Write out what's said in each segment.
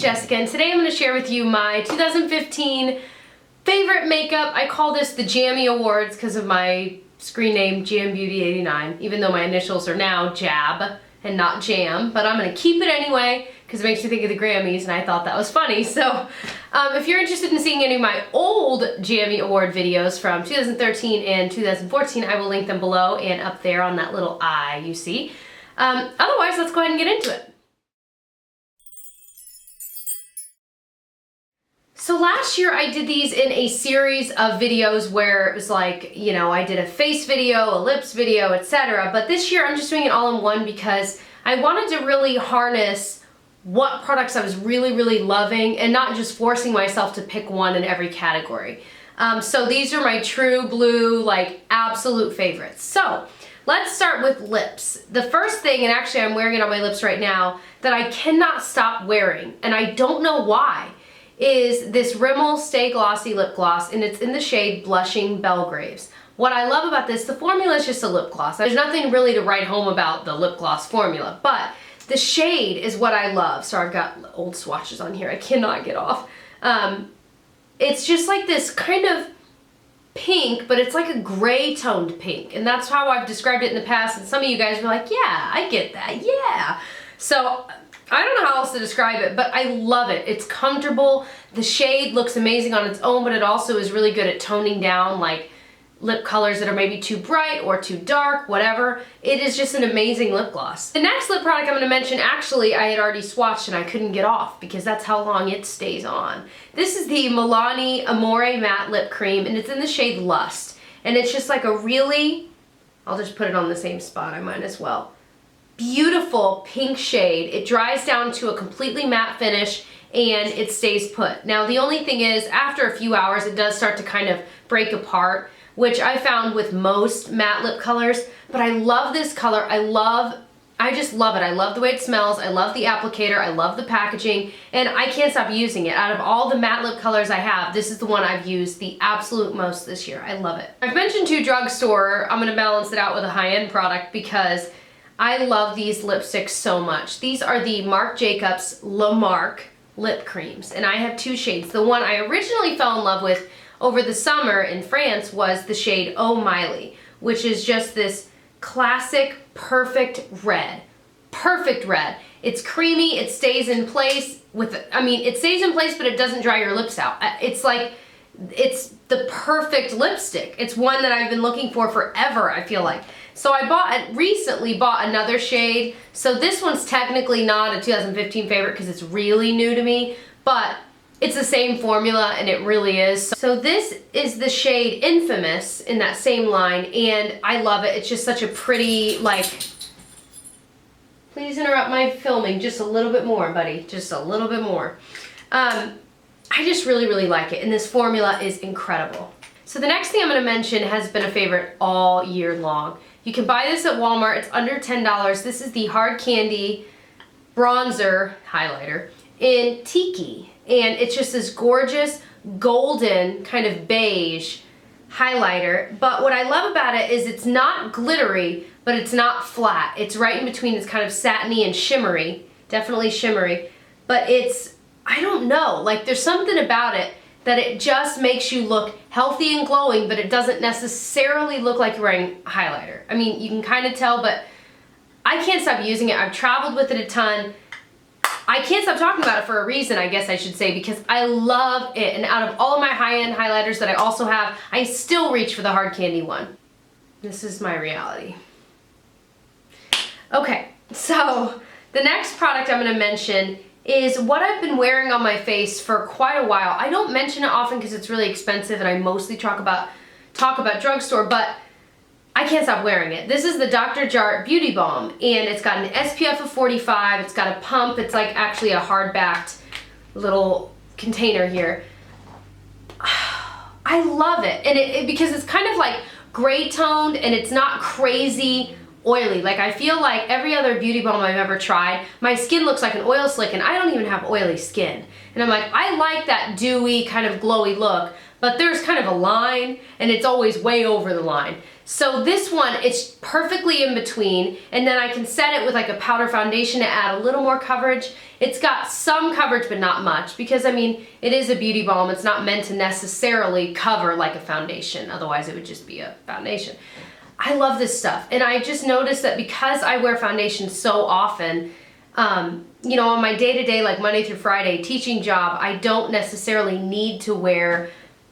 Jessica, and today I'm going to share with you my 2015 favorite makeup. I call this the JAMMY Awards because of my screen name, Jam Beauty 89, even though my initials are now Jab and not Jam, but I'm going to keep it anyway because it makes me think of the Grammys, and I thought that was funny. So if you're interested in seeing any of my old JAMMY Award videos from 2013 and 2014, I will link them below and up there on that little eye you see. Otherwise, let's go ahead and get into it. So last year I did these in a series of videos where it was like, you know, I did a face video, a lips video, etc. But this year I'm just doing it all in one because I wanted to really harness what products I was really loving and not just forcing myself to pick one in every category. So these are my true blue, like absolute favorites. So let's start with lips. The first thing, and actually I'm wearing it on my lips right now, that I cannot stop wearing, and I don't know why, is this Rimmel Stay Glossy Lip Gloss, and it's in the shade Blushing Belgraves. What I love about this, the formula is just a lip gloss. There's nothing really to write home about the lip gloss formula, but the shade is what I love. Sorry, I've got old swatches on here I cannot get off. It's just like this kind of pink, but it's like a gray toned pink, and that's how I've described it in the past, and some of you guys were like, yeah, I get that, yeah. So I don't know how else to describe it, but I love it. It's comfortable. The shade looks amazing on its own, but it also is really good at toning down like lip colors that are maybe too bright or too dark, whatever. It is just an amazing lip gloss. The next lip product I'm going to mention, actually, I had already swatched and I couldn't get off because that's how long it stays on. This is the Milani Amore Matte Lip Cream, and it's in the shade Lust. And it's just like a really, I'll just put it on the same spot, I might as well. Beautiful pink shade. It dries down to a completely matte finish and it stays put. Now the only thing is, after a few hours it does start to kind of break apart, which I found with most matte lip colors, but I love this color. I just love it. I love the way it smells. I love the applicator. I love the packaging, and I can't stop using it. Out of all the matte lip colors I have, this is the one I've used the absolute most this year. I love it. I've mentioned to drugstore. I'm gonna balance it out with a high-end product because I love these lipsticks so much. These are the Marc Jacobs Lamarck lip creams, and I have two shades. The one I originally fell in love with over the summer in France was the shade Oh Miley, which is just this classic perfect red. Perfect red. It's creamy, it stays in place it stays in place, but it doesn't dry your lips out. It's like, it's the perfect lipstick. It's one that I've been looking for forever, I feel like. So I recently bought another shade. So this one's technically not a 2015 favorite because it's really new to me, but it's the same formula and it really is. So this is the shade Infamous in that same line, and I love it. It's just such a pretty, like, please interrupt my filming just a little bit more, buddy. Just a little bit more. I just really like it, and this formula is incredible. So the next thing I'm gonna mention has been a favorite all year long. You can buy this at Walmart, it's under $10. This is the Hard Candy Bronzer Highlighter in Tiki, and it's just this gorgeous golden kind of beige highlighter. But what I love about it is it's not glittery, but it's not flat. It's right in between. It's kind of satiny and shimmery, definitely shimmery, but it's, I don't know, like there's something about it that it just makes you look healthy and glowing, but it doesn't necessarily look like you're wearing highlighter. I mean, you can kind of tell, but I can't stop using it. I've traveled with it a ton. I can't stop talking about it for a reason, I guess I should say, because I love it. And out of all of my high-end highlighters that I also have, I still reach for the Hard Candy one. This is my reality. Okay, so the next product I'm gonna mention is what I've been wearing on my face for quite a while. I don't mention it often because it's really expensive and I mostly talk about drugstore, but I can't stop wearing it. This is the Dr. Jart Beauty Balm, and it's got an SPF of 45, it's got a pump, it's like actually a hard-backed little container here. I love it, and because it's kind of like gray toned and it's not crazy oily. Like, I feel like every other beauty balm I've ever tried, my skin looks like an oil slick, and I don't even have oily skin. And I'm like, I like that dewy kind of glowy look, but there's kind of a line and it's always way over the line. So this one, it's perfectly in between, and then I can set it with like a powder foundation to add a little more coverage. It's got some coverage, but not much, because I mean, it is a beauty balm. It's not meant to necessarily cover like a foundation. Otherwise it would just be a foundation. I love this stuff. And I just noticed that because I wear foundation so often, you know, on my day-to-day, like Monday through Friday teaching job, I don't necessarily need to wear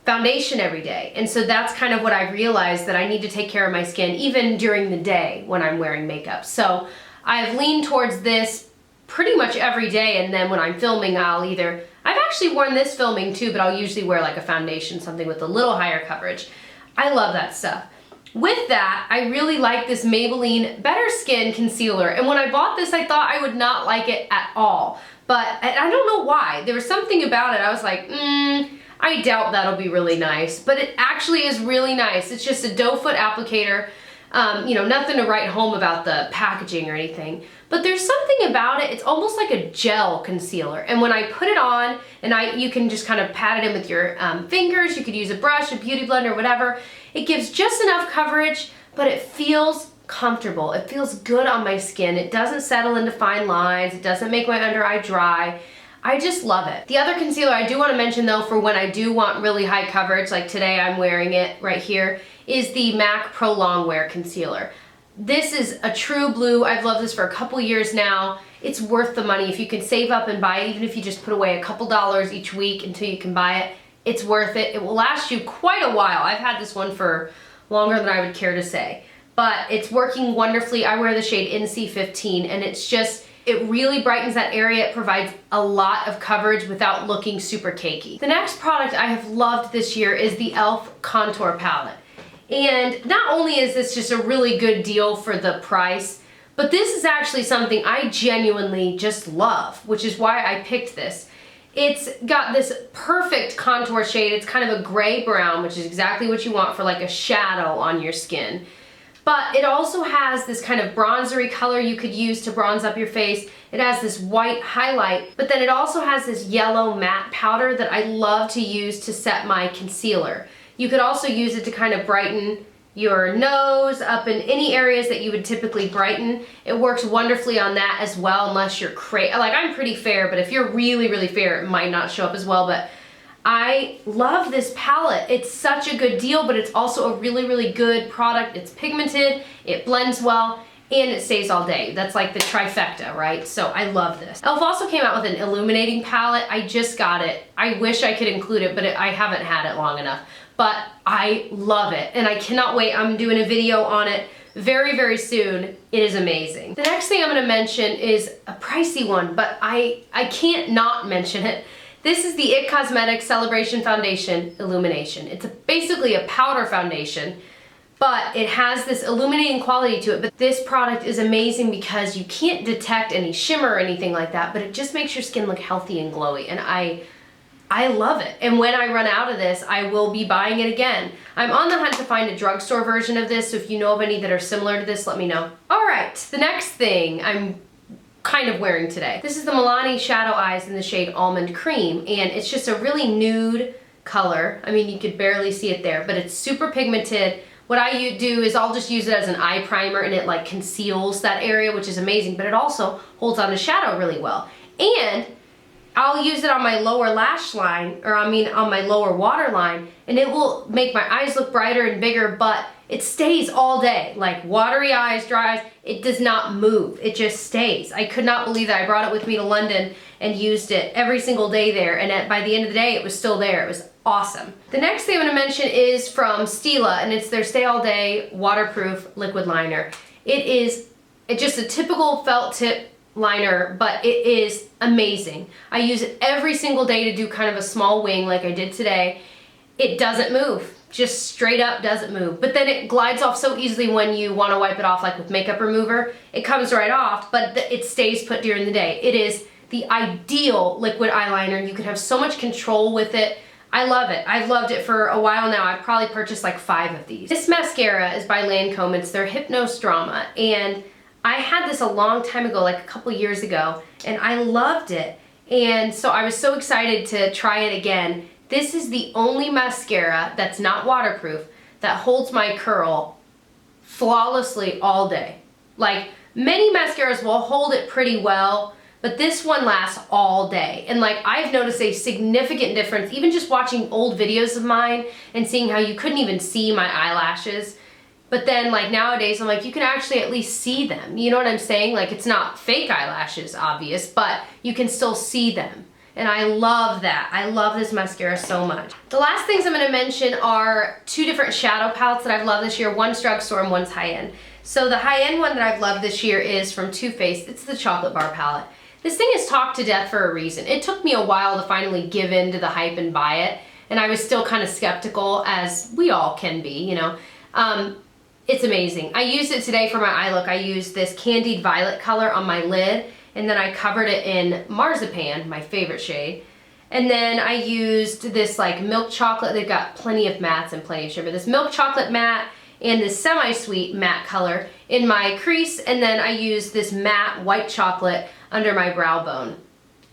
foundation every day. And so that's kind of what I realized, that I need to take care of my skin even during the day when I'm wearing makeup. So I've leaned towards this pretty much every day, and then when I'm filming, I've actually worn this filming too, but I'll usually wear like a foundation, something with a little higher coverage. I love that stuff. With that, I really like this Maybelline Better Skin Concealer, and when I bought this, I thought I would not like it at all, but I don't know why. There was something about it, I was like, I doubt that'll be really nice, but it actually is really nice. It's just a doe foot applicator. You know, nothing to write home about the packaging or anything, but there's something about it. It's almost like a gel concealer, and when I put it on, and you can just kind of pat it in with your fingers. You could use a brush, a beauty blender, whatever. It gives just enough coverage, but it feels comfortable. It feels good on my skin. It doesn't settle into fine lines. It doesn't make my under eye dry. I just love it. The other concealer I do want to mention though, for when I do want really high coverage, like today I'm wearing it right here, is the MAC Pro Longwear Concealer. This is a true blue. I've loved this for a couple years now. It's worth the money. If you can save up and buy it, even if you just put away a couple dollars each week until you can buy it, it's worth it. It will last you quite a while. I've had this one for longer than I would care to say, but it's working wonderfully. I wear the shade NC15, and it's just, it really brightens that area. It provides a lot of coverage without looking super cakey. The next product I have loved this year is the e.l.f. Contour Palette. And not only is this just a really good deal for the price, but this is actually something I genuinely just love, which is why I picked this. It's got this perfect contour shade. It's kind of a gray brown, which is exactly what you want for like a shadow on your skin. But it also has this kind of bronzery color you could use to bronze up your face. It has this white highlight, but then it also has this yellow matte powder that I love to use to set my concealer. You could also use it to kind of brighten your nose, up in any areas that you would typically brighten. It works wonderfully on that as well, unless you're like I'm pretty fair, but if you're really, really fair, it might not show up as well. But I love this palette. It's such a good deal, but it's also a really, really good product. It's pigmented, it blends well, and it stays all day. That's like the trifecta, right? So I love this. e.l.f. also came out with an illuminating palette. I just got it. I wish I could include it, but I haven't had it long enough. But I love it, and I cannot wait. I'm doing a video on it very, very soon. It is amazing. The next thing I'm gonna mention is a pricey one, but I can't not mention it. This is the IT Cosmetics Celebration Foundation Illumination. It's basically a powder foundation, but it has this illuminating quality to it. But this product is amazing because you can't detect any shimmer or anything like that, but it just makes your skin look healthy and glowy, and I love it. And when I run out of this, I will be buying it again. I'm on the hunt to find a drugstore version of this, so if you know of any that are similar to this, let me know. All right, the next thing I'm kind of wearing today. This is the Milani Shadow Eyes in the shade Almond Cream, and it's just a really nude color. I mean, you could barely see it there, but it's super pigmented. What I do is I'll just use it as an eye primer, and it like conceals that area, which is amazing, but it also holds on to shadow really well. And I'll use it on my lower lash line, or on my lower waterline, and it will make my eyes look brighter and bigger, but it stays all day. Like watery eyes, dry eyes, it does not move. It just stays. I could not believe that. I brought it with me to London and used it every single day there, and by the end of the day, it was still there. It was awesome. The next thing I'm gonna mention is from Stila, and it's their Stay All Day Waterproof Liquid Liner. It is just a typical felt tip liner, but it is amazing. I use it every single day to do kind of a small wing like I did today. It doesn't move. Just straight up doesn't move. But then it glides off so easily when you want to wipe it off, like with makeup remover. It comes right off, but it stays put during the day. It is the ideal liquid eyeliner. You can have so much control with it. I love it. I've loved it for a while now. I've probably purchased like 5 of these. This mascara is by Lancome. It's their Hypnose Drama, and I had this a long time ago, like a couple years ago, and I loved it. And so I was so excited to try it again. This is the only mascara that's not waterproof that holds my curl flawlessly all day. Like, many mascaras will hold it pretty well, but this one lasts all day. And like, I've noticed a significant difference, even just watching old videos of mine and seeing how you couldn't even see my eyelashes. But then like nowadays, I'm like, you can actually at least see them. You know what I'm saying? Like, it's not fake eyelashes, obvious, but you can still see them. And I love that. I love this mascara so much. The last things I'm gonna mention are 2 different shadow palettes that I've loved this year. One's drugstore and one's high-end. So the high-end one that I've loved this year is from Too Faced. It's the chocolate bar palette. This thing is talked to death for a reason. It took me a while to finally give in to the hype and buy it. And I was still kind of skeptical, as we all can be, you know. It's amazing. I used it today for my eye look. I used this candied violet color on my lid, and then I covered it in marzipan, my favorite shade. And then I used this like milk chocolate. They've got plenty of mattes and plenty of shimmer. This milk chocolate matte and this semi-sweet matte color in my crease, and then I used this matte white chocolate under my brow bone.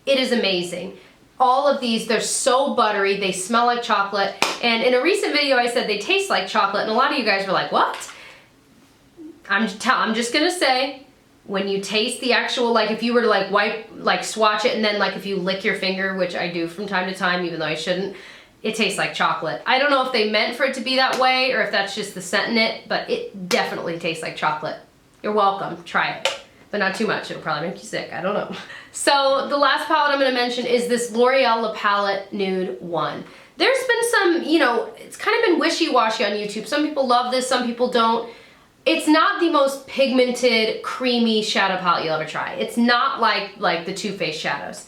It is amazing. All of these, they're so buttery, they smell like chocolate, and in a recent video I said they taste like chocolate, and a lot of you guys were like, what? I'm just gonna say, when you taste the actual, like if you were to like wipe, like swatch it, and then like if you lick your finger, which I do from time to time, even though I shouldn't, it tastes like chocolate. I don't know if they meant for it to be that way, or if that's just the scent in it, but it definitely tastes like chocolate. You're welcome, try it. But not too much, it'll probably make you sick, I don't know. So the last palette I'm gonna mention is this L'Oreal La Palette Nude 1. There's been some, you know, it's kind of been wishy-washy on YouTube. Some people love this, some people don't. It's not the most pigmented, creamy shadow palette you'll ever try. It's not like the Too Faced shadows.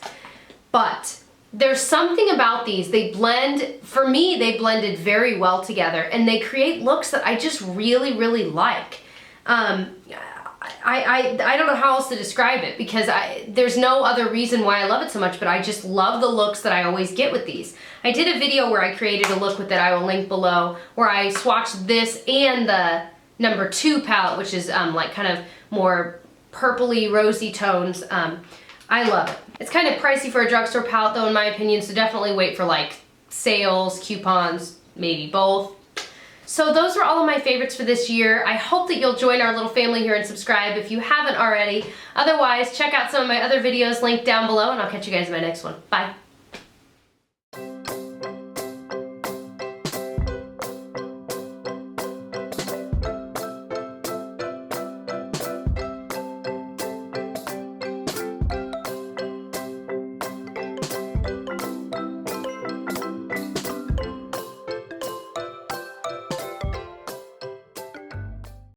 But there's something about these, they blend, for me, they blended very well together, and they create looks that I just really, really like. I don't know how else to describe it, because there's no other reason why I love it so much, but I just love the looks that I always get with these. I did a video where I created a look with it, I will link below, where I swatched this and the number 2 palette, which is like kind of more purpley, rosy tones. I love it. It's kind of pricey for a drugstore palette though, in my opinion, so definitely wait for like sales, coupons, maybe both. So those are all of my favorites for this year. I hope that you'll join our little family here and subscribe if you haven't already. Otherwise, check out some of my other videos linked down below, and I'll catch you guys in my next one. Bye.